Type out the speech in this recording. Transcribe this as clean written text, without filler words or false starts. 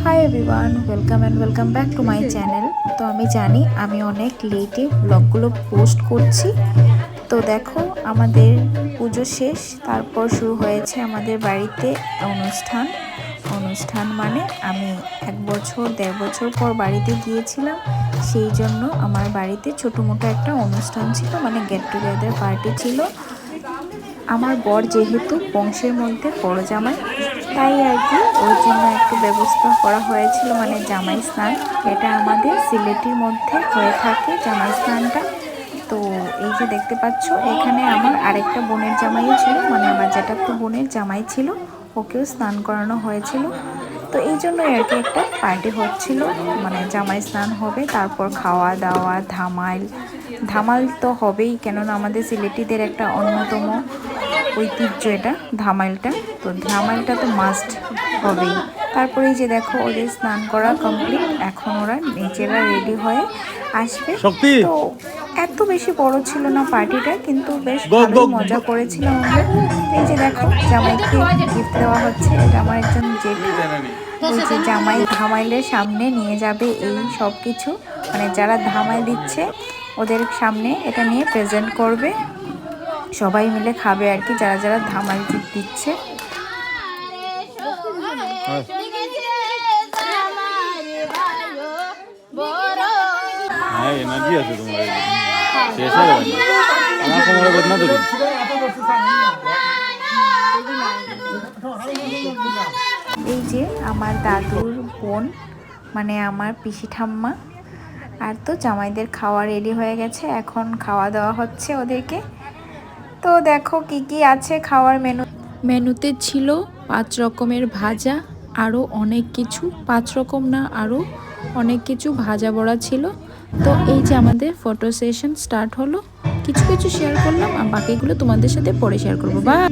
Hi everyone, welcome and welcome back to my channel. তো আমি জানি আমি অনেক লেটে ব্লগগুলো পোস্ট করছি। তো দেখো, আমাদের পুজো শেষ, তারপর শুরু হয়েছে আমাদের বাড়িতে অনুষ্ঠান মানে আমি 1-1.5 বছর পর বাড়িতে গিয়েছিলাম। সেই জন্য আমার বাড়িতে ছোটো মোটো একটা অনুষ্ঠান ছিল, মানে গেট টুগেদার পার্টি ছিল। আমার বর যেহেতু বংশের মধ্যে বড় জামাই, তাই আর কি ওর জন্য একটু ব্যবস্থা করা হয়েছিল, মানে জামাই স্নান। এটা আমাদের সিলেটির মধ্যে হয়ে থাকে জামাই স্নানটা। তো এই যে দেখতে পাচ্ছ, এখানে আমার আরেকটা বোনের জামাইও ছিল, মানে আমার জ্যাঠাতো বোনের জামাই ছিল, ওকেও স্নান করানো হয়েছিল। তো এই জন্যই আর কি একটা পার্টি হচ্ছিল, মানে জামাই স্নান হবে, তারপর খাওয়া দাওয়া, ধামাল তো হবেই, কেননা আমাদের সিলেটিদের একটা অন্যতম ঐতিহ্য এটা ধামাইলটা। তো ধামাইলটা তো মাস্ট হবেই। তারপরে এই যে দেখো, ওদের স্নান করা কমপ্লিট, এখন ওরা নিজেরা রেডি হয়ে আসবে। তো এত বেশি বড় ছিল না পার্টিটা, কিন্তু বেশ ভালোই মজা করেছিলাম আমরা। এই যে দেখো, জামাইকে গিফট দেওয়া হচ্ছে, এটা আমার একজন জেঠু। ওই যে জামাই ধামাইলের সামনে নিয়ে যাবে এই সব কিছু, মানে যারা ধামাইল দিচ্ছে ওদের সামনে এটা নিয়ে প্রেজেন্ট করবে, সবাই মিলে খাবে আর কি, যারা যারা ধামাইল দিচ্ছে। এনার্জি আছে তোমার, শেষ হয়ে যাবে আমার কোমরে বেদনা ধরি। এই যে আমার দাদুর বোন, মানে আমার পিসি ঠাম্মা, আর তো জামাইদের খাওয়া রেডি হয়ে গেছে, এখন খাওয়া দাওয়া হচ্ছে ওদেরকে। তো দেখো কি কি আছে খাওয়ার মেনুতে ছিল 5 রকমের ভাজা, আরও অনেক কিছু, 5 রকম না, আরও অনেক কিছু ভাজা বড়া ছিল। তো এই যে আমাদের ফটো সেশন স্টার্ট হলো, কিছু কিছু শেয়ার করলাম, আর বাকিগুলো তোমাদের সাথে পরে শেয়ার করবো। বা